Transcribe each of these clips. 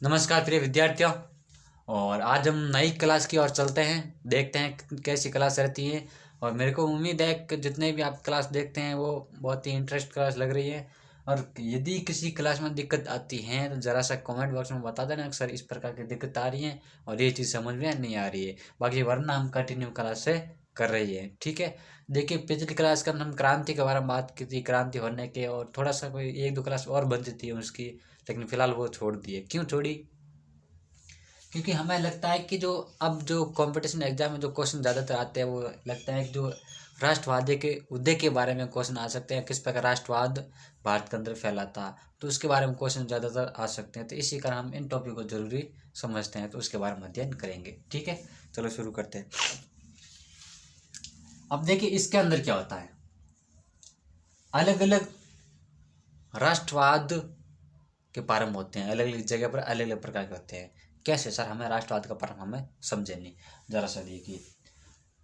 नमस्कार प्रिय विद्यार्थियों। और आज हम नई क्लास की ओर चलते हैं, देखते हैं कैसी क्लास रहती है। और मेरे को उम्मीद है कि जितने भी आप क्लास देखते हैं वो बहुत ही इंटरेस्ट क्लास लग रही है। और यदि किसी क्लास में दिक्कत आती है तो ज़रा सा कमेंट बॉक्स में बता देना सर इस प्रकार की दिक्कत आ रही है और ये चीज़ समझ में नहीं आ रही है। बाकी वरना हम कंटिन्यू क्लास से कर रही है, ठीक है। देखिए पिछली क्लास का हम क्रांति के बारे में बात की थी, क्रांति होने के, और थोड़ा सा कोई एक दो क्लास और बनती थी उसकी, लेकिन फिलहाल वो छोड़ दिए। क्यों छोड़ी? क्योंकि हमें लगता है कि जो अब जो कंपटीशन एग्जाम में जो क्वेश्चन ज़्यादातर आते हैं वो लगता है कि जो राष्ट्रवाद के उदय के बारे में क्वेश्चन आ सकते हैं, किस प्रकार राष्ट्रवाद भारत के अंदर फैला था, तो उसके बारे में क्वेश्चन ज़्यादातर आ सकते हैं। तो इसी कारण हम इन टॉपिक को जरूरी समझते हैं, तो उसके बारे में अध्ययन करेंगे, ठीक है। चलो शुरू करते हैं। अब देखिए इसके अंदर क्या होता है, अलग अलग राष्ट्रवाद के प्रारंभ होते हैं, अलग अलग जगह पर अलग अलग प्रकार के होते हैं। कैसे सर? हमें राष्ट्रवाद का प्रारंभ हमें समझे नहीं। जरा सा देखिए,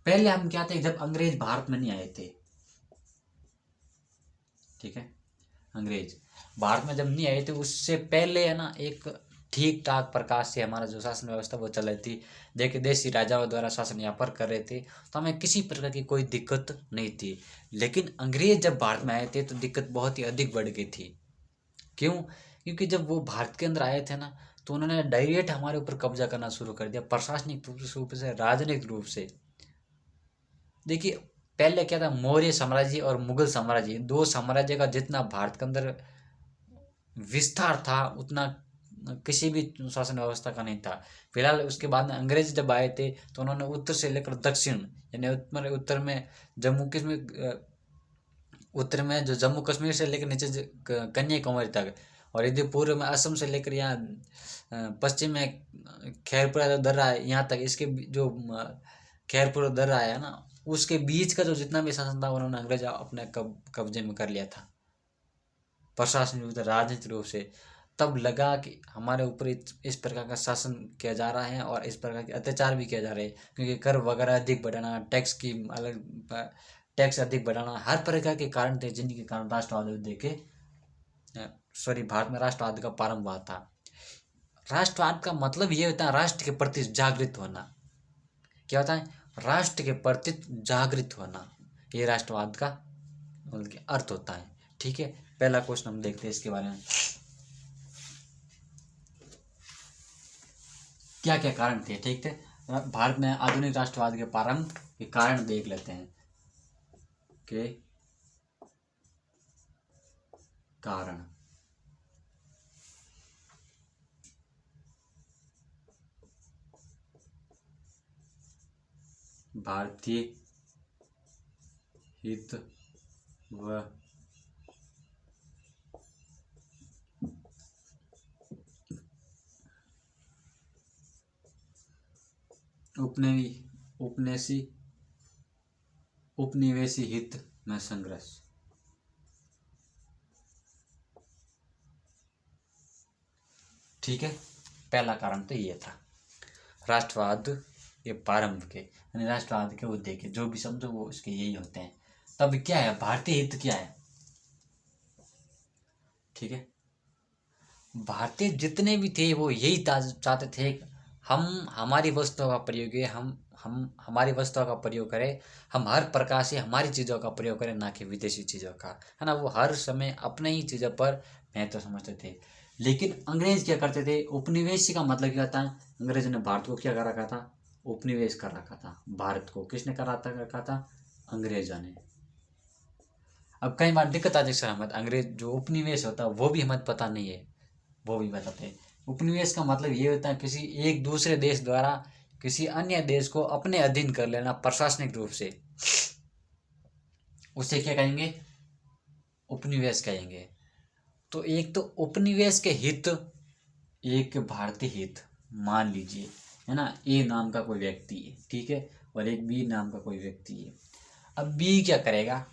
पहले हम क्या थे, जब अंग्रेज भारत में नहीं आए थे, ठीक है, अंग्रेज भारत में जब नहीं आए थे उससे पहले है ना, एक ठीक ठाक प्रकार से हमारा जो शासन व्यवस्था वो चल रही थी। देखिए देशी राजाओं द्वारा शासन यहाँ पर कर रहे थे, तो हमें किसी प्रकार की कोई दिक्कत नहीं थी। लेकिन अंग्रेज जब भारत में आए थे तो दिक्कत बहुत ही अधिक बढ़ गई थी। क्यों? क्योंकि जब वो भारत के अंदर आए थे ना, तो उन्होंने डायरेक्ट हमारे ऊपर कब्जा करना शुरू कर दिया, प्रशासनिक रूप से, राजनीतिक रूप से। देखिए पहले क्या था, मौर्य साम्राज्य और मुगल साम्राज्य, दो साम्राज्य का जितना भारत के अंदर विस्तार था उतना किसी भी शासन व्यवस्था का नहीं था। फिलहाल उसके बाद में अंग्रेज जब आए थे तो उन्होंने उत्तर से लेकर दक्षिण, यानी उत्तर में जम्मू कश्मीर, उत्तर में जो जम्मू कश्मीर से लेकर नीचे कन्याकुमारी तक, और यदि पूर्व में असम से लेकर यहाँ पश्चिम में खैरपुरा दर्रा है यहाँ तक, इसके जो खैरपुरा दर्रा है ना, उसके बीच का जो जितना भी शासन था उन्होंने अंग्रेज अपने कब्जे में कर लिया था, प्रशासनिक रूप से, राजनीतिक रूप से। तब लगा कि हमारे ऊपर इस प्रकार का शासन किया जा रहा है और इस प्रकार के अत्याचार भी किया जा रहा है, क्योंकि कर वगैरह अधिक बढ़ाना, टैक्स की अलग टैक्स अधिक बढ़ाना, हर प्रकार के कारण थे जिनके कारण राष्ट्रवाद देखे भारत में राष्ट्रवाद का प्रारंभ हुआ था। राष्ट्रवाद का मतलब ये होता है राष्ट्र के प्रति जागृत होना। क्या होता है? राष्ट्र के प्रति जागृत होना, ये राष्ट्रवाद का मतलब अर्थ होता है, ठीक है। पहला क्वेश्चन हम देखते हैं इसके बारे में, क्या क्या कारण थे, ठीक थे। भारत में आधुनिक राष्ट्रवाद के प्रारंभ के कारण देख लेते हैं के कारण। भारतीय हित व उपनिवेशी हित में संघर्ष, ठीक है। पहला कारण तो ये था राष्ट्रवाद के प्रारंभ के, यानी राष्ट्रवाद के उदय के, जो भी समझो वो इसके यही होते हैं। तब क्या है भारतीय हित, क्या है, ठीक है। भारतीय जितने भी थे वो यही चाहते थे, हम हमारी वस्तुओं का प्रयोग है, हम हमारी वस्तुओं का प्रयोग करें, हम हर प्रकार से हमारी चीज़ों का प्रयोग करें, ना कि विदेशी चीज़ों का, है ना। वो हर समय अपने ही चीज़ों पर महत्व समझते थे। लेकिन अंग्रेज क्या करते थे, उपनिवेशी का मतलब क्या था, अंग्रेज ने भारत को क्या कर रखा था, उपनिवेश कर रखा था। भारत को किसने कर रखा था? अंग्रेजों ने। अब कई बार दिक्कत आ जाए, हमें अंग्रेज जो उपनिवेश होता है वो भी हमें पता नहीं है, वो भी बताते हैं। उपनिवेश का मतलब ये होता है किसी एक दूसरे देश द्वारा किसी अन्य देश को अपने अधीन कर लेना प्रशासनिक रूप से, उसे क्या कहेंगे? उपनिवेश कहेंगे। तो एक तो उपनिवेश के हित, एक भारतीय हित मान लीजिए, है ना। ए नाम का कोई व्यक्ति है, ठीक है, और एक बी नाम का कोई व्यक्ति है। अब बी क्या करेगा,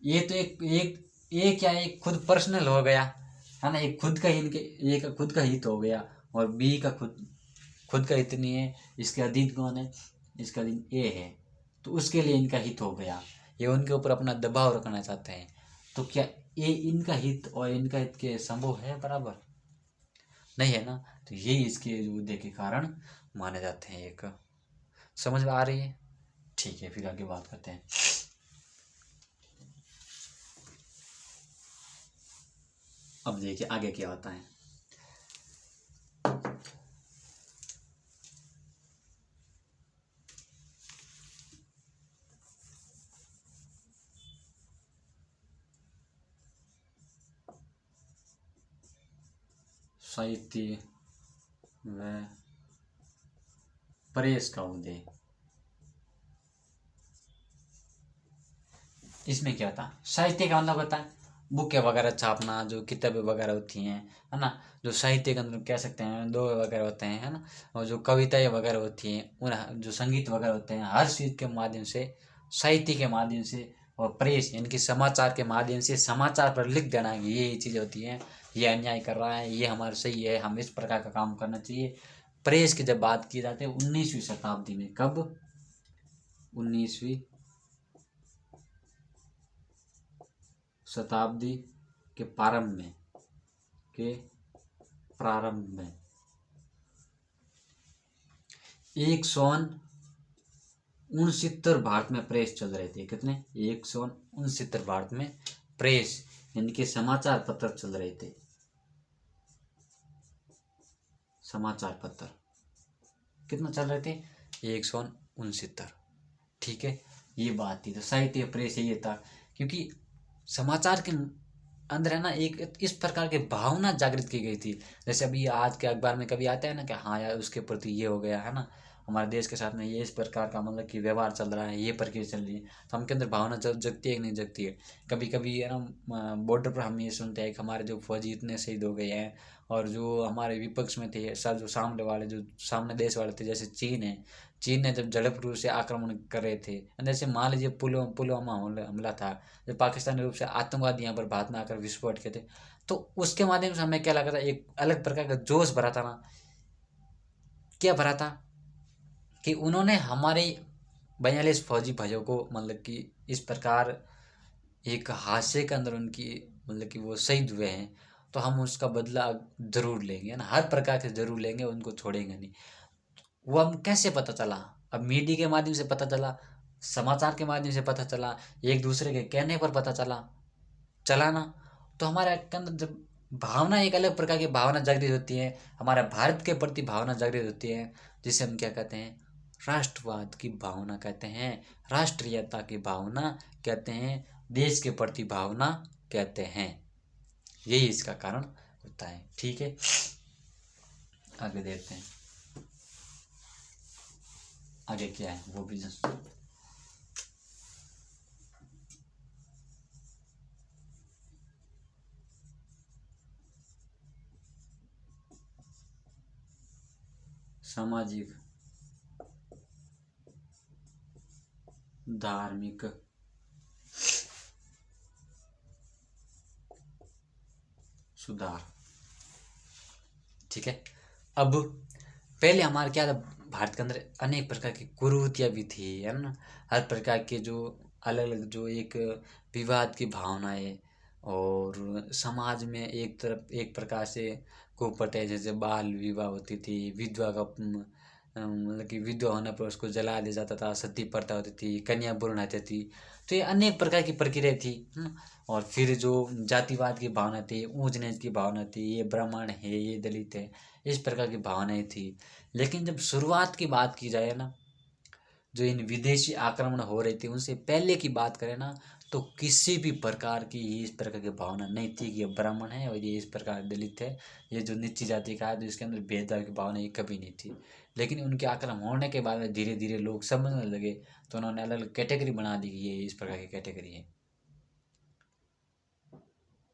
ये तो एक क्या, एक खुद पर्सनल हो गया, है ना, एक खुद का इनके, एक खुद का हित हो गया, और बी का खुद का हित नहीं है। इसके अधीन कौन है? इसका अधीन ए है, तो उसके लिए इनका हित हो गया, ये उनके ऊपर अपना दबाव रखना चाहते हैं। तो क्या ये इनका हित और इनका हित के संभव है बराबर? नहीं है ना। तो ये इसके युद्ध के कारण माने जाते हैं। एक समझ में आ रही है? ठीक है, फिर आगे बात करते हैं। अब देखिए आगे क्या होता है। साहित्य व प्रेस का उदय। इसमें क्या था, साहित्य का मतलब होता है बुकें वगैरह छापना, जो किताबें वगैरह होती हैं, है ना, जो साहित्य के अंदर कह सकते हैं दोहे वगैरह होते हैं, है ना, और जो कविताएं वगैरह होती हैं, उन जो संगीत वगैरह होते हैं, हर चीज़ के माध्यम से, साहित्य के माध्यम से और प्रेस यानी कि समाचार के माध्यम से समाचार पर लिख देना कि ये चीज़ें होती हैं, ये अन्याय कर रहा है, ये हमारा सही है, हम इस प्रकार का काम करना चाहिए। प्रेस की जब बात की जाती है 19वीं शताब्दी में, कब, 19वीं शताब्दी के प्रारंभ में एक सन 69 भारत में प्रेस चल रहे थे। कितने, 169 भारत में प्रेस यानी कि समाचार पत्र चल रहे थे। समाचार पत्र कितना चल रहे थे, 169। ठीक है, ये बात थी। तो साहित्य प्रेस ये था, क्योंकि समाचार के अंदर है ना एक इस प्रकार की भावना जागृत की गई थी। जैसे अभी आज के अखबार में कभी आता है ना कि हाँ यार उसके प्रति ये हो गया है ना, हमारे देश के साथ में ये इस प्रकार का मतलब कि व्यवहार चल रहा है, ये प्रक्रिया चल रही है, तो हमके अंदर भावना जगती है कि नहीं जगती है। कभी कभी है ना बॉर्डर पर हम ये सुनते हैं कि हमारे जो फौजी इतने शहीद हो गए हैं, और जो हमारे विपक्ष में थे सब, जो सामने वाले, जो सामने देश वाले थे, जैसे चीन है, चीन ने जब जड़प रूप से आक्रमण कर रहे थे, जैसे मान लीजिए पुलवामा हमला था, जब पाकिस्तानी रूप से आतंकवादी यहाँ पर भारत में आकर विस्फोट किए थे, तो उसके माध्यम से हमें क्या लगा था, एक अलग प्रकार का जोश भरा था ना। क्या भरा था कि उन्होंने हमारे 42 फौजी भाइयों को मतलब कि इस प्रकार एक हादसे के अंदर उनकी मतलब कि वो शहीद हुए हैं, तो हम उसका बदला जरूर लेंगे ना, हर प्रकार से जरूर लेंगे, उनको छोड़ेंगे नहीं। वो हम कैसे पता चला, अब मीडिया के माध्यम से पता चला, समाचार के माध्यम से पता चला, एक दूसरे के कहने पर पता चला ना। तो हमारे अंदर जब भावना, एक अलग प्रकार की भावना जागृत होती है, हमारा भारत के प्रति भावना जागृत होती है, जिसे हम क्या कहते हैं, राष्ट्रवाद की भावना कहते हैं, राष्ट्रीयता की भावना कहते हैं, देश के प्रति भावना कहते हैं। यही इसका कारण होता है। ठीक है, आगे देखते हैं आगे क्या है वो बिजनेस। सामाजिक धार्मिक सुधार। ठीक है, अब पहले हमारे क्या था, भारत के अंदर अनेक प्रकार की कुरीतियाँ भी थी, है ना, हर प्रकार के जो अलग अलग जो एक विवाद की भावनाएं, और समाज में एक तरफ एक प्रकार से कुप्रथाएं, जैसे बाल विवाह होती थी, विधवा का मतलब कि विधवा होने पर उसको जला दिया जाता था, सती प्रथा होती थी, कन्या भ्रूण हत्या थी। तो ये अनेक प्रकार की प्रक्रिया थी, है ना। और फिर जो जातिवाद की भावना थी, ऊंच नीच की भावना थी, ये ब्राह्मण है, ये दलित है, इस प्रकार की भावनाएं थी। लेकिन जब शुरुआत की बात की जाए ना, जो इन विदेशी आक्रमण हो रहे थे उनसे पहले की बात करें ना, तो किसी भी प्रकार की इस प्रकार की भावना नहीं थी कि ये ब्राह्मण है और ये इस प्रकार दलित है, ये जो नीची जाति का है, तो इसके अंदर भेदभाव की भावना ये कभी नहीं थी। लेकिन उनके आक्रमण होने के बाद में धीरे धीरे लोग समझने लगे, तो उन्होंने अलग अलग कैटेगरी बना दी कि ये इस प्रकार की कैटेगरी है।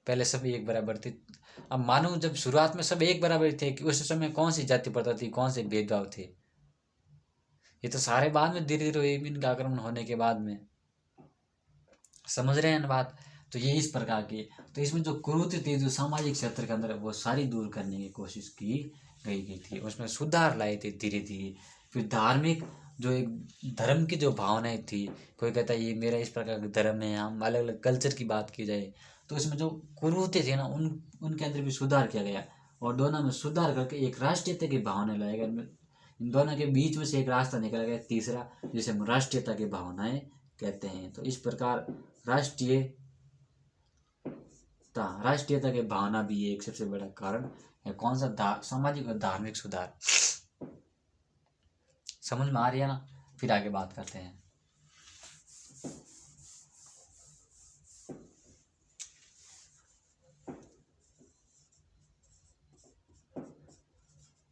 पहले सभी एक बराबर थे। अब मानो जब शुरुआत में सब एक बराबर थे, कि उस समय कौन सी जाति प्रथा थी, कौन से भेदभाव थे, ये तो सारे बाद में धीरे धीरे इनका आक्रमण होने के बाद में, समझ रहे हैं ना बात। तो ये इस प्रकार की, तो इसमें जो कुरीति थी जो सामाजिक क्षेत्र के अंदर, वो सारी दूर करने की कोशिश की गई थी, उसमें सुधार लाए थे धीरे धीरे। फिर धार्मिक जो एक धर्म की जो भावनाएं थी, कोई कहता है ये मेरा इस प्रकार का धर्म है, हम अलग अलग कल्चर की बात की जाए, तो इसमें जो कुरीति थे ना उनके अंदर भी सुधार किया गया। और दोनों में सुधार करके एक राष्ट्रीयता की भावना लाएगा। इन दोनों के बीच में से एक रास्ता निकलेगा तीसरा, जिसे हम राष्ट्रीयता की भावनाएं कहते हैं। तो इस प्रकार राष्ट्रीयता की भावना भी एक सबसे बड़ा कारण है। कौन सा? सामाजिक और धार्मिक सुधार। समझ में आ रही है ना? फिर आगे बात करते हैं।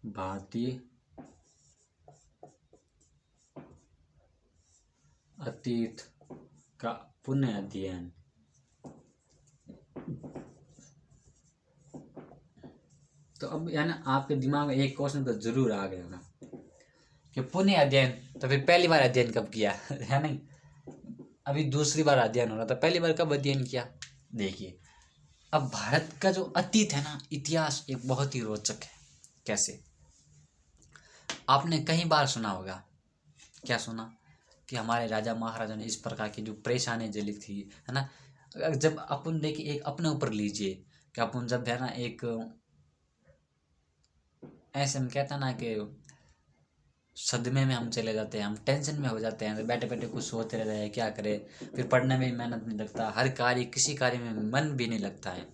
भारतीय अतीत का पुनः अध्ययन। तो अब यानी आपके दिमाग में एक क्वेश्चन तो जरूर आ गया होगा कि पुनः अध्ययन, तो फिर पहली बार अध्ययन कब किया? है नहीं, अभी दूसरी बार अध्ययन हो रहा था, पहली बार कब अध्ययन किया? देखिए, अब भारत का जो अतीत है ना, इतिहास एक बहुत ही रोचक है। कैसे? आपने कई बार सुना होगा, क्या सुना? कि हमारे राजा महाराजा ने इस प्रकार की जो परेशानी झेली थी, है ना। जब अपन देखिए, एक अपने ऊपर लीजिए कि अपन जब है ना एक ऐसे हम कहते हैं ना कि सदमे में हम चले जाते हैं, हम टेंशन में हो जाते हैं, तो बैठे बैठे कुछ सोचते रहते हैं क्या करें, फिर पढ़ने में मेहनत नहीं लगता, हर कार्य किसी कार्य में मन भी नहीं लगता है।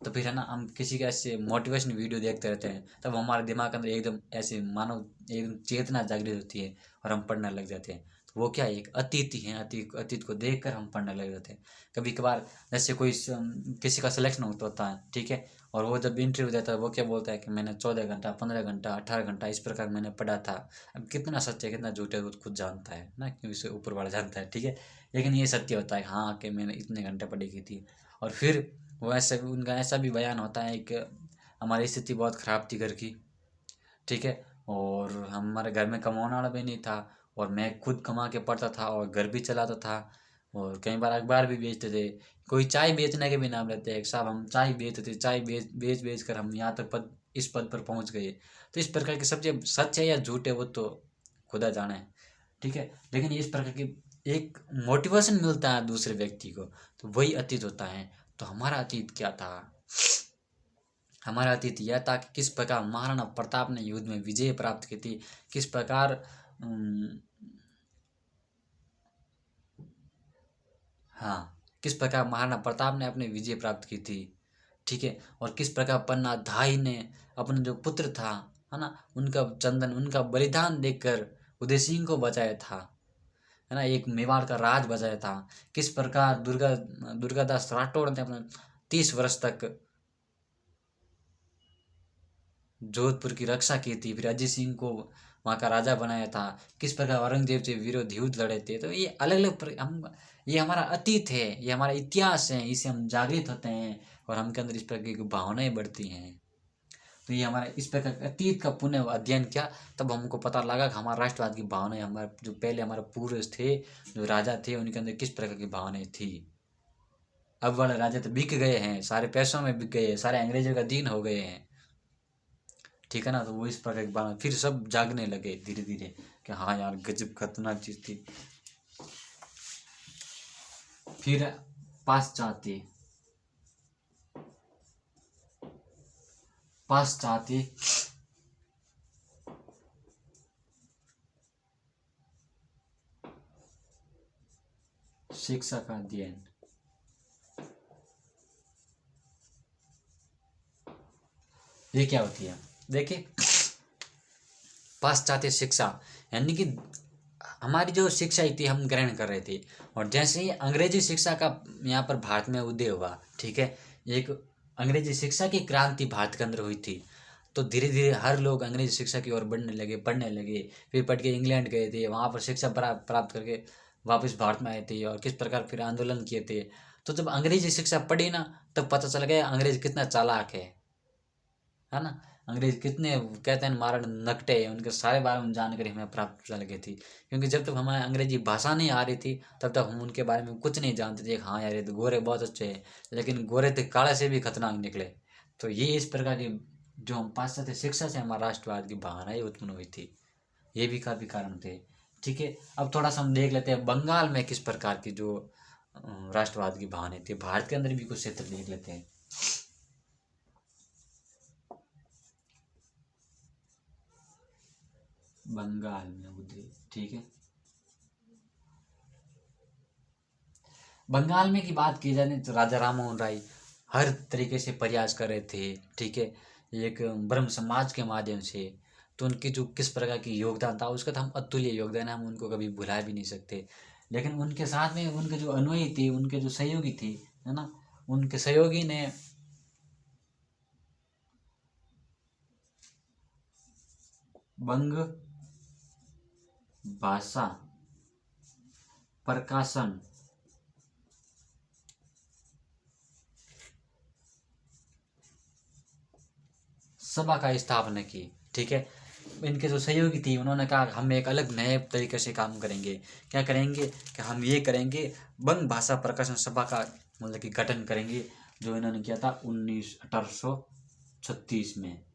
तो फिर है ना हम किसी का ऐसे मोटिवेशन वीडियो देखते रहते हैं, तब हमारे दिमाग के अंदर एकदम ऐसे मानो एकदम चेतना जागृत होती है और हम पढ़ने लग जाते हैं। तो वो क्या है? एक अतीत ही है। अतीत को देख कर हम पढ़ने लग जाते हैं। कभी कभार जैसे कोई किसी का सिलेक्शन होता है, ठीक है, और वो जब इंटरव्यू देता है, वो क्या बोलता है कि मैंने 14 घंटा, 15 घंटा, 18 घंटा इस प्रकार मैंने पढ़ा था। अब कितना सच है कितना झूठ है वो खुद जानता है ना, क्योंकि उसे ऊपर वाला जानता है, ठीक है। लेकिन ये सत्य होता है, हाँ, कि मैंने इतने घंटे पढ़ी की थी। और फिर वो ऐसे उनका ऐसा भी बयान होता है कि हमारी स्थिति बहुत ख़राब थी घर की, ठीक है, और हमारे घर में कमाने वाला भी नहीं था, और मैं खुद कमा के पढ़ता था और घर भी चलाता था, और कई बार अखबार भी बेचते थे। कोई चाय बेचने के भी नाम लेते हैं, साहब हम चाय बेचते थे, चाय बेच कर हम यहाँ तक इस पद पर पहुँच गए। तो इस प्रकार की सब सच है या झूठ है वो तो खुदा जाने है, ठीक है। लेकिन इस प्रकार की एक मोटिवेशन मिलता है दूसरे व्यक्ति को, तो वही अतीत होता है। तो हमारा अतीत क्या था? हमारा अतीत यह था कि किस प्रकार महाराणा प्रताप ने युद्ध में विजय प्राप्त की थी, किस प्रकार किस प्रकार महाराणा प्रताप ने अपनी विजय प्राप्त की थी, ठीक है, और किस प्रकार पन्ना धाई ने अपना जो पुत्र था, है ना, उनका बलिदान देखकर उदय सिंह को बचाया था, है ना, एक मेवाड़ का राज बचाया था। किस प्रकार दुर्गादास राठौड़ ने अपना 30 वर्ष तक जोधपुर की रक्षा की थी, फिर अजय सिंह को वहाँ का राजा बनाया था। किस प्रकार औरंगजेब से विरोध युद्ध लड़े थे। तो ये अलग अलग हम ये हमारा अतीत है, ये हमारा इतिहास है, इसे हम जागृत होते हैं और हमके अंदर इस प्रकार की भावनाएं बढ़ती हैं। तो ये हमारा इस प्रकार अतीत का पुनः अध्ययन किया, तब हमको पता लगा कि हमारा राष्ट्रवाद की भावनाएं, हमारे जो पहले हमारे पूर्वज थे, जो राजा थे, उनके अंदर किस प्रकार की भावनाएं थी। अब वाले राजा तो बिक गए हैं, सारे पैसों में बिक गए हैं, सारे अंग्रेजों का अधीन हो गए हैं, ठीक है ना। तो वो इस प्रकार की बात, फिर सब जागने लगे धीरे धीरे कि हाँ यार गजब खतरनाक चीज थी। फिर पाश्चात्य शिक्षा का अध्ययन। ये क्या होती है? देखिए, पाश्चात्य शिक्षा यानी कि हमारी जो शिक्षा थी हम ग्रहण कर रहे थे, और जैसे ही अंग्रेजी शिक्षा का यहाँ पर भारत में उदय हुआ, ठीक है, एक अंग्रेजी शिक्षा की क्रांति भारत के अंदर हुई थी। तो धीरे धीरे हर लोग अंग्रेजी शिक्षा की ओर बढ़ने लगे, पढ़ने लगे, फिर पढ़ के इंग्लैंड गए थे, वहाँ पर शिक्षा प्राप्त करके वापस भारत में आए थे, और किस प्रकार फिर आंदोलन किए थे। तो जब अंग्रेजी शिक्षा पढ़ी ना, तब पता चल गया अंग्रेज कितना चालाक है ना। अंग्रेज कितने कहते हैं मारण नकटे हैं, उनके सारे बारे में जानकारी हमें प्राप्त चल गई थी, क्योंकि जब तक हमें अंग्रेजी भाषा नहीं आ रही थी तब तक हम उनके बारे में कुछ नहीं जानते थे। हाँ यार, ये तो गोरे बहुत अच्छे हैं, लेकिन गोरे तो काले से भी खतरनाक निकले। तो ये इस प्रकार की जो हम पाश्चात्य शिक्षा से हमारा राष्ट्रवाद की भावनाएं उत्पन्न हुई थी, ये भी काफ़ी कारण थे, ठीक है। अब थोड़ा सा हम देख लेते हैं बंगाल में किस प्रकार की जो राष्ट्रवाद की भावनाएं थी। भारत के अंदर भी कुछ क्षेत्र देख लेते हैं। बंगाल में उतरी, ठीक है। बंगाल में की बात की जाए तो राजा राम मोहन राय हर तरीके से प्रयास कर रहे थे, ठीक है, एक ब्रह्म समाज के माध्यम से। तो उनकी जो किस प्रकार की योगदान था उसका तो हम अतुल्य योगदान है, हम उनको कभी भुला भी नहीं सकते। लेकिन उनके साथ में उनके जो अनुयायी थे, उनके जो सहयोगी थे, है ना, उनके सहयोगी ने बंग भाषा प्रकाशन सभा का स्थापना की, ठीक है। इनके जो सहयोगी थी उन्होंने कहा हम एक अलग नए तरीके से काम करेंगे। क्या करेंगे कि हम ये करेंगे, बंग भाषा प्रकाशन सभा का मतलब कि गठन करेंगे, जो इन्होंने किया था 1836 में।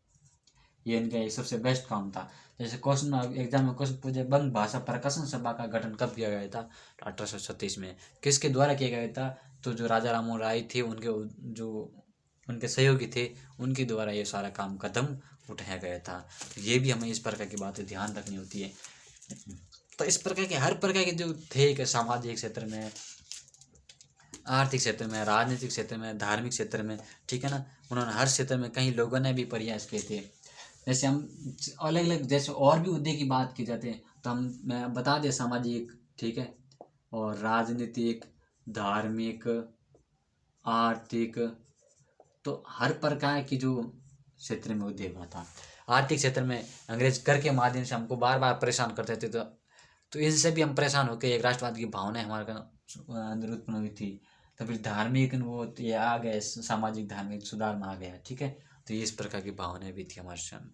ये इनका एक सबसे बेस्ट काम था। जैसे क्वेश्चन एग्जाम में क्वेश्चन पूछे, बंग भाषा प्रकाशन सभा का गठन कब किया गया था? 1836 में। किसके द्वारा किया गया था? तो जो राजा राममोहन राय थे, उनके जो उनके सहयोगी थे, उनके द्वारा ये सारा काम कदम उठाया गया था। ये भी हमें इस प्रकार की बातें ध्यान रखनी होती है। तो इस प्रकार के हर प्रकार के जो थे कि सामाजिक क्षेत्र में, आर्थिक क्षेत्र में, राजनीतिक क्षेत्र में, धार्मिक क्षेत्र में, ठीक है ना, उन्होंने हर क्षेत्र में कई लोगों ने भी प्रयास किए थे। जैसे हम अलग अलग जैसे और भी उद्योग की बात की जाती है तो मैं बता दें, सामाजिक, ठीक है, और राजनीतिक, धार्मिक, आर्थिक, तो हर प्रकार की जो क्षेत्र में उद्योग हुआ था। आर्थिक क्षेत्र में अंग्रेज कर के माध्यम से हमको बार बार परेशान करते थे, तो इनसे भी हम परेशान होकर एक राष्ट्रवाद की भावना हमारे अंदर उत्पन्न हुई थी। तो फिर धार्मिक वो ये आ गए, सामाजिक धार्मिक सुधार में आ गया, ठीक है। तो ये इस प्रकार की भावनाएं भी थी हमारे सामने।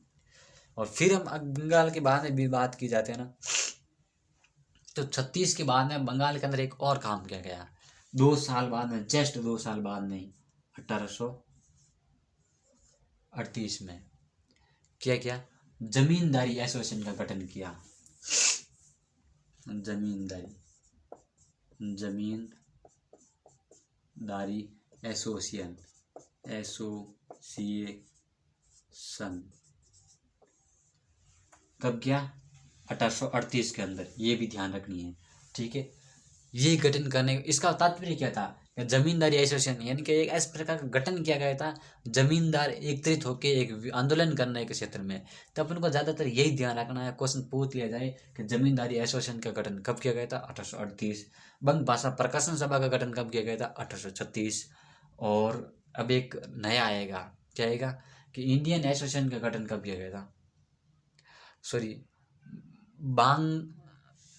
और फिर हम बंगाल के बाद में भी बात की जाती है ना, तो 36 के बाद में बंगाल के अंदर एक और काम किया गया 2 साल बाद में, जस्ट 2 साल बाद में, 1838 में क्या किया? जमींदारी एसोसिएशन का गठन किया। जमींदारी एसोसिएशन कब किया? 1838 के अंदर। ये भी ध्यान रखनी है, ठीक है। ये गठन करने, इसका तात्पर्य क्या था? जमींदारी एसोसिएशन यानी कि एक इस प्रकार का गठन किया गया था, जमींदार एकत्रित होकर एक आंदोलन करने के क्षेत्र में। तो अपन को ज़्यादातर यही ध्यान रखना है, क्वेश्चन पूछ लिया जाए कि जमींदारी एसोसिएशन का गठन कब किया गया था? 1838। बंग भाषा प्रकाशन सभा का गठन कब किया गया था? 1836। और अब एक नया आएगा, क्या आएगा कि इंडियन एसोसिएशन का गठन कब किया गया था? Sorry,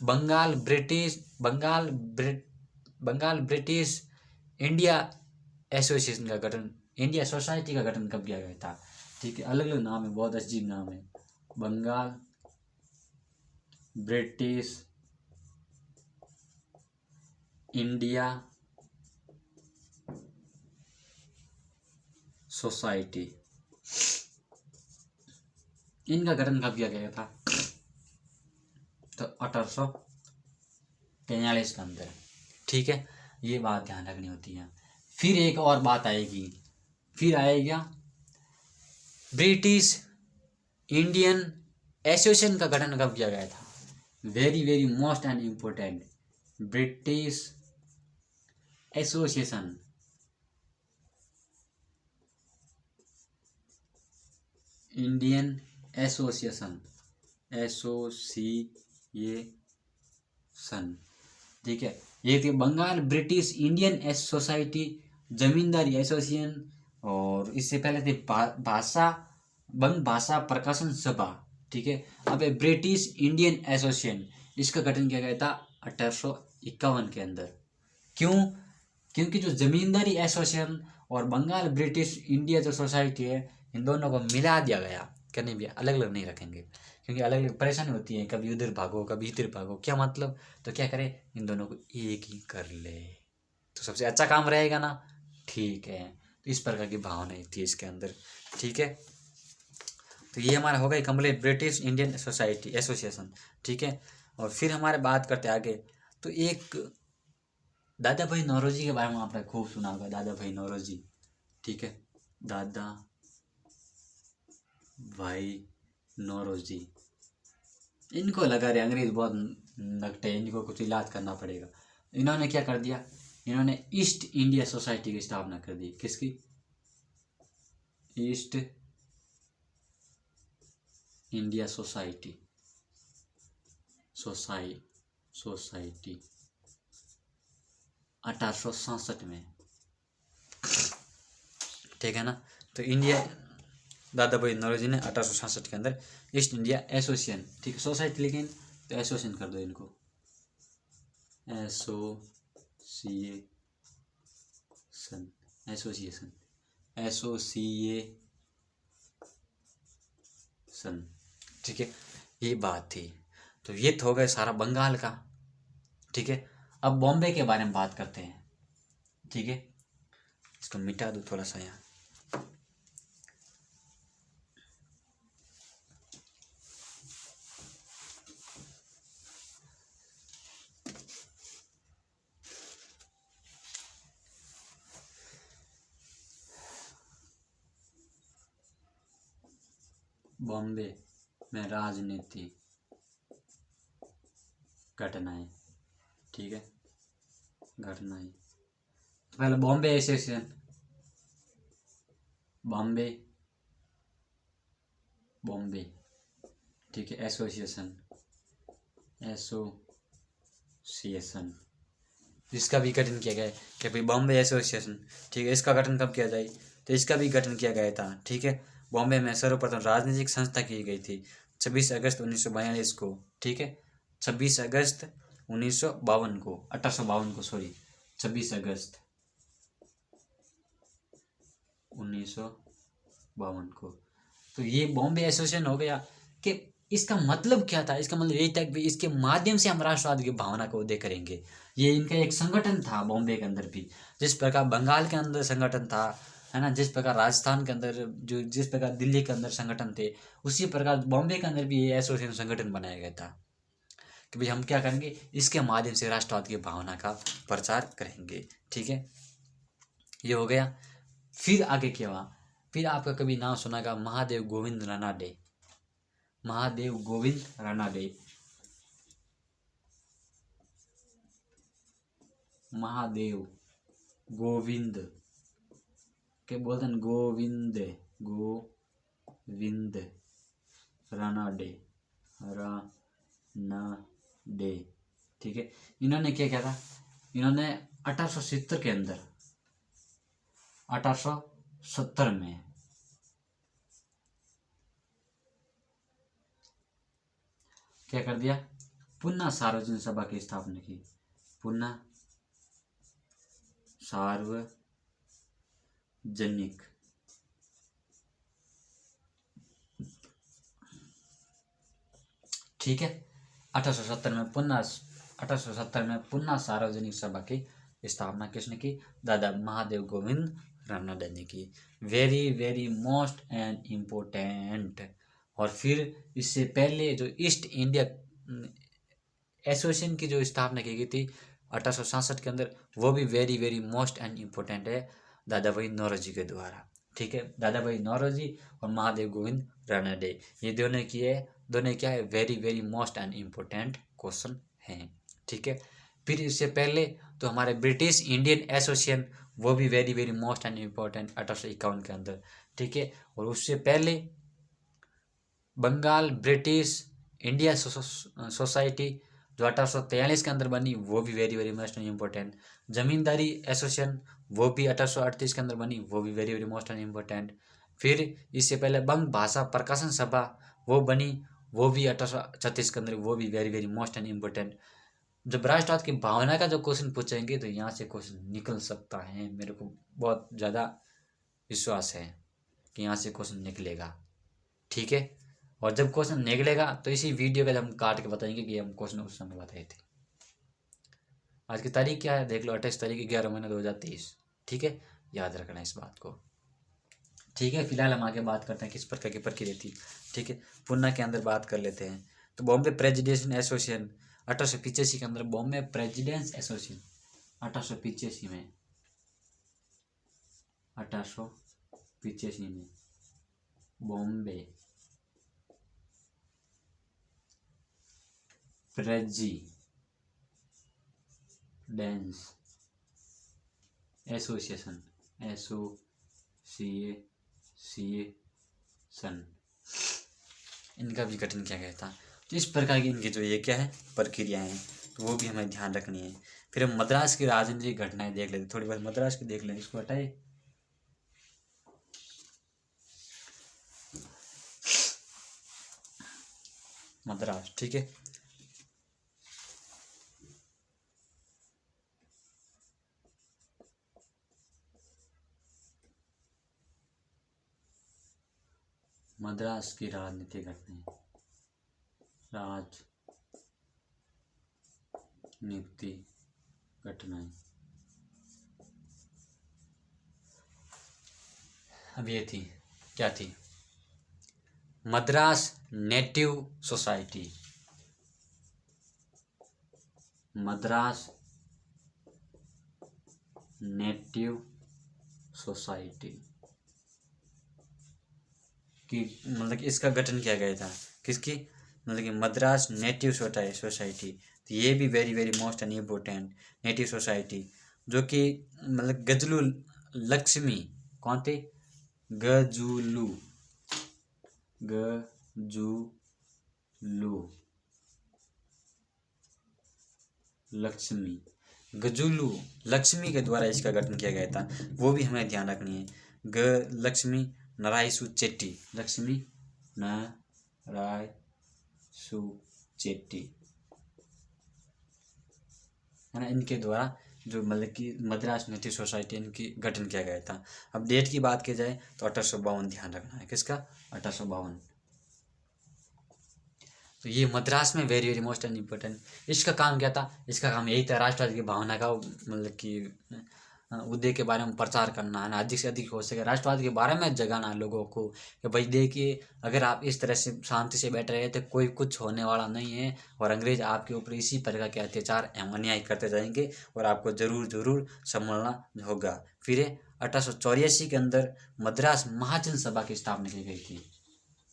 Bengal British India association का गठन, इंडिया सोसाइटी का गठन कब किया गया था? ठीक है, अलग अलग नाम है, बहुत अजीब नाम है। बंगाल ब्रिटिश इंडिया सोसाइटी, इनका गठन कब किया गया था? तो 1843 के अंदर, ठीक है। ये बात ध्यान रखनी होती है। फिर एक और बात आएगी, फिर आएगा ब्रिटिश इंडियन एसोसिएशन का गठन कब किया गया था? Very very most and important, British association Indian association, ठीक है। ये थी बंगाल ब्रिटिश इंडियन सोसाइटी, जमींदारी एसोसिएशन, और इससे पहले थे बंग भाषा प्रकाशन सभा, ठीक है। अब ब्रिटिश इंडियन एसोसिएशन, इसका गठन किया गया था 1851 के अंदर। क्यों? क्योंकि जो जमींदारी एसोसिएशन और बंगाल ब्रिटिश इंडिया जो सोसाइटी है, इन दोनों को मिला दिया गया। करने भी अलग अलग नहीं रखेंगे, क्योंकि अलग अलग परेशानी होती है, कभी उधर भागो कभी इधर भागो, क्या मतलब? तो क्या करें, इन दोनों को एक ही कर ले तो सबसे अच्छा काम रहेगा ना, ठीक है। तो इस प्रकार की भावना थी इसके अंदर, ठीक है। तो ये हमारा हो गया complete, British Indian society association, ठीक है। और फिर हमारे बात करते आगे, तो एक दादा भाई नौरोजी के बारे में आपने खूब सुना होगा, दादा भाई नौरोजी, ठीक है। दादा भाई नौरोजी, इनको लगा रहे अंग्रेज बहुत नकटे, इनको कुछ इलाज करना पड़ेगा। इन्होंने क्या कर दिया, इन्होंने ईस्ट इंडिया सोसाइटी की स्थापना कर दी। किसकी? ईस्ट इंडिया सोसाइटी, सोसाइटी 1867 में, ठीक है ना। तो इंडिया दादा भाई नौरोजी ने 1867 के अंदर ईस्ट इंडिया एसोसिएशन, ठीक है, सोसाइटी लेकिन तो एसोसिएशन कर दो इनको, एसोसिएशन, ठीक है, ये बात थी। तो ये तो हो गए सारा बंगाल का, ठीक है। अब बॉम्बे के बारे में बात करते हैं, ठीक है। इसको मिटा दो थोड़ा सा यहाँ। बॉम्बे में राजनीति घटनाएं, ठीक है, घटनाएं। तो पहले बॉम्बे एसोसिएशन, बॉम्बे, ठीक है, एसोसिएशन, जिसका भी गठन किया गया है कि भाई बॉम्बे एसोसिएशन, ठीक है, इसका गठन कब किया जाए, तो इसका भी गठन किया गया था, ठीक है। बॉम्बे में सर्वप्रथम राजनीतिक संस्था की गई थी 26 अगस्त 1942 को, ठीक है, 26 अगस्त 1952 को, 1852 को, सॉरी, 26 अगस्त 1952 को। तो ये बॉम्बे एसोसिएशन हो गया। कि इसका मतलब क्या था? इसका मतलब यही था कि इसके माध्यम से हम राष्ट्रवाद की भावना को उदय करेंगे। ये इनका एक संगठन था बॉम्बे के अंदर भी, जिस प्रकार बंगाल के अंदर संगठन था, है ना, जिस प्रकार राजस्थान के अंदर, जो जिस प्रकार दिल्ली के अंदर संगठन थे, उसी प्रकार बॉम्बे के अंदर भी ये एसोसिएशन संगठन बनाया गया था कि भाई हम क्या करेंगे, इसके माध्यम से राष्ट्रवाद की भावना का प्रचार करेंगे, ठीक है। ये हो गया। फिर आगे क्या हुआ? फिर आपका कभी नाम सुनागा महादेव गोविंद रानाडे, महादेव गोविंद रानाडे, महादेव गोविंद के बोलते हैं गोविंद रानाडे, ठीक है। इन्होंने क्या किया था? इन्होंने 1870 के अंदर, 1870 में क्या कर दिया? पुनः सार्वजनिक सभा की स्थापना की, पुनः सार्वजनिक, ठीक है। 1870 में पुनः सार्वजनिक सभा की स्थापना किसने की? दादा महादेव गोविंद रानाडे ने की। Very very most and important. और फिर इससे पहले जो ईस्ट इंडिया एसोसिएशन की जो स्थापना की गई थी 1867 के अंदर, वो भी very very most and important है, दादा भाई नौरोजी के द्वारा, ठीक है। दादा भाई नौरोजी और महादेव गोविंद रानाडे, ये दोनों की है, दोनों क्या है, very very most and important question हैं, ठीक है। फिर इससे पहले तो हमारे ब्रिटिश इंडियन एसोसिएशन, वो भी very very most and important 1851 के अंदर, ठीक है। और उससे पहले बंगाल ब्रिटिश इंडिया सोसाइटी जो 1843 के अंदर बनी, वो भी very very most and important. Zamindari association, वो भी 1838 के अंदर बनी, वो भी very very most and important. फिर इससे पहले बंग भाषा प्रकाशन सभा, वो बनी, वो भी 1836 के अंदर, वो भी very very most and important. जब राष्ट्रवाद की भावना का जो क्वेश्चन पूछेंगे तो यहाँ से क्वेश्चन निकल सकता है, मेरे को बहुत ज़्यादा विश्वास है कि यहाँ से क्वेश्चन निकलेगा, ठीक है। और जब क्वेश्चन निकलेगा तो इसी वीडियो का हम काट के बताएंगे कि हम क्वेश्चन उस समय बताए थे। आज की तारीख क्या है देख लो, 28 तारीख 11 महीना 2023, ठीक है, याद रखना इस बात को, ठीक है। फिलहाल हम आगे बात करते हैं किस प्रकार की प्रक्रिया थी, ठीक है। पुणे के अंदर बात कर लेते हैं। तो बॉम्बे प्रेसिडेंशियल एसोसिएशन 1885 के अंदर, बॉम्बे प्रेसिडेंस एसोसिएशन 1885 में, 1885 में बॉम्बे प्रेसिडेंस एसोसिएशन इनका भी गठन किया गया था। तो इस प्रकार की इनकी जो ये क्या है प्रक्रियाएं हैं, तो वो भी हमें ध्यान रखनी है। फिर हम मद्रास की राजनीतिक घटनाएं देख लेते, थोड़ी बहुत मद्रास की देख लें, इसको हटाए। मद्रास, ठीक है। मद्रास की राजनीतिक घटनाएं, राजनीति घटनाएं। अब ये थी, क्या थी? Madras native society, Madras native society की मतलब कि इसका गठन किया गया था। किसकी? मतलब कि मद्रास नेटिव सोसाइटी। तो ये भी very very most and important, native society, जो कि मतलब गजलू लक्ष्मी, कौन थे? गजुलू लक्ष्मी, गजुलू लक्ष्मी के द्वारा इसका गठन किया गया था। वो भी हमें ध्यान रखनी है। लक्ष्मी नारायसु चेट्टी, लक्ष्मी नारायसु चेट्टी, है ना, इनके द्वारा जो मतलब कि मद्रास नेटिव सोसाइटी इनकी गठन किया गया था। अब डेट की बात की जाए तो 1852 ध्यान रखना है। किसका? 1852। तो ये मद्रास में very very most and important. इसका काम क्या था? इसका काम यही था, राष्ट्रवाद की भावना का मतलब कि उदय के बारे में प्रचार करना, है ना, अधिक से अधिक हो सके राष्ट्रवाद के बारे में जगाना लोगों को कि भाई देखिए, अगर आप इस तरह से शांति से बैठे रहे तो कोई कुछ होने वाला नहीं है, और अंग्रेज आपके ऊपर इसी प्रकार के अत्याचार एवं अन्याय करते जाएंगे और आपको जरूर जरूर संभलना होगा। फिर 1884 के अंदर मद्रास महाजन सभा की स्थापना की गई थी।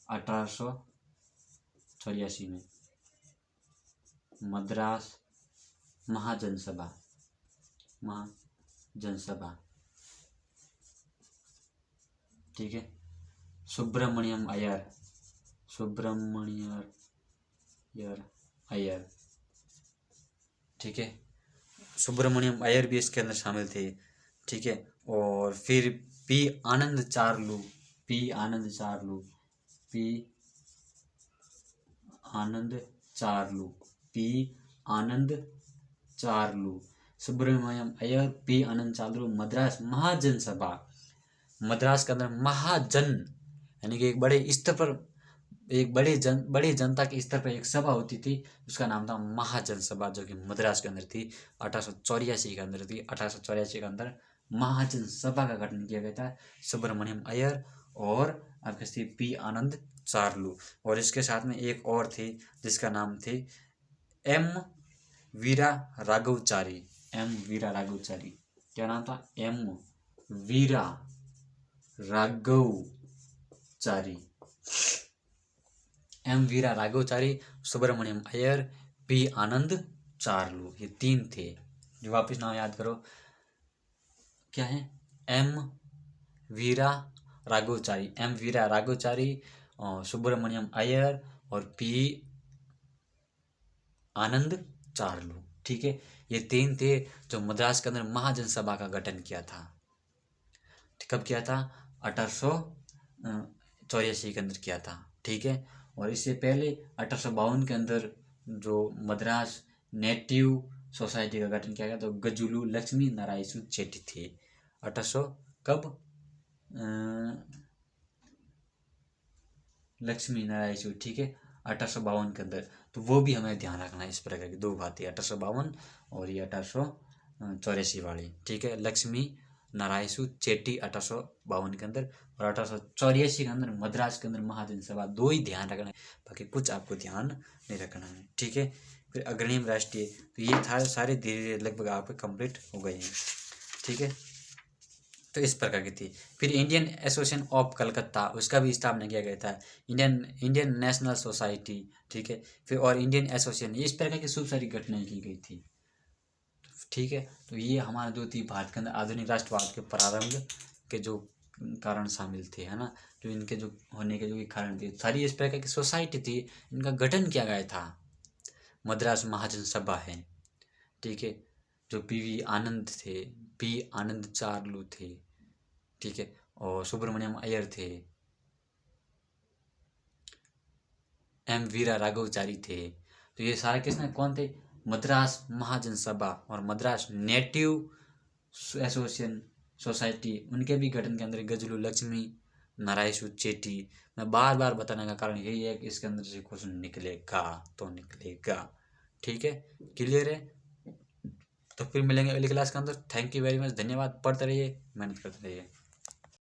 1884 में मद्रास महाजन सभा, ठीक है। सुब्रमण्यम अय्यर, ठीक है। सुब्रमण्यम अय्यर भी इसके अंदर शामिल थे, ठीक है। और फिर पी आनंद चार्लू, सुब्रमण्यम अय्यर, पी आनंद चार्लू, मद्रास महाजन सभा। मद्रास के अंदर महाजन यानी कि एक बड़े स्तर पर, एक बड़ी जनता के स्तर पर एक सभा होती थी, उसका नाम था महाजन सभा, जो कि मद्रास के अंदर थी। 1884 के अंदर थी। 1884 के अंदर महाजन सभा का गठन किया गया था सुब्रमण्यम अय्यर और आपके पी आनंद चार्लू। और इसके साथ में एक और थी जिसका नाम थी एम वीरा राघवचारी। क्या नाम था? एम वीरा राघवचारी, सुब्रमण्यम अय्यर, पी आनंद चार्लू, ये तीन थे। जो वापिस नाम याद करो, क्या है? एम वीरा राघवचारी, सुब्रमण्यम अय्यर और पी आनंद चार्लू, ठीक है। ये तीन थे जो मद्रास के अंदर महाजन सभा का गठन किया था। कब किया था? 1884 के अंदर किया था, ठीक है। और इससे पहले 1852 के अंदर जो मद्रास नेटिव सोसाइटी का गठन किया गया तो गजुलू लक्ष्मी नारायसु चेट्टी थे। 1800 कब? लक्ष्मी नारायसु, ठीक है, 1852 के अंदर। तो वो भी हमें ध्यान रखना है। इस प्रकार की दो बातें, 1852 और ये 1884 वाली, ठीक है। लक्ष्मी नारायसु चेट्टी 1852 के अंदर और 1884 के अंदर मद्रास के अंदर महाजन सभा। दो ही ध्यान रखना है, बाकी कुछ आपको ध्यान नहीं रखना है, ठीक है। फिर अग्रणी राष्ट्रीय, तो ये था सारे धीरे धीरे लगभग आपके कंप्लीट हो गए हैं, ठीक है। तो इस प्रकार की थी। फिर इंडियन एसोसिएशन ऑफ कलकत्ता, उसका भी स्थापना किया गया था। इंडियन इंडियन नेशनल सोसाइटी, ठीक है, फिर और इंडियन एसोसिएशन, इस प्रकार की खूब सारी घटनाएं की गई थी, ठीक है। तो ये हमारा जो थी भारत के अंदर आधुनिक राष्ट्रवाद के प्रारंभ के जो कारण शामिल थे, है ना, जो इनके जो होने के जो कारण थे, सारी इस प्रकार की सोसाइटी थी, इनका गठन किया गया था। मद्रास महाजन सभा है, ठीक है, जो पीवी आनंद थे, पी आनंद चार्लू थे, ठीक है, और सुब्रमण्यम अय्यर थे, एम वीरा राघवचारी थे। तो ये सारे किसने कौन थे? मद्रास महाजन सभा और मद्रास नेटिव एसोसिएशन सोसाइटी, उनके भी गठन के अंदर गजलू लक्ष्मी नारायण चेटी। मैं बार बार बताने का कारण यही है कि इसके अंदर से क्वेश्चन निकलेगा तो निकलेगा, ठीक है, क्लियर है। तो फिर मिलेंगे अगली क्लास के अंदर। थैंक यू वेरी मच, धन्यवाद। पढ़ते रहिए, मेहनत करते रहिए।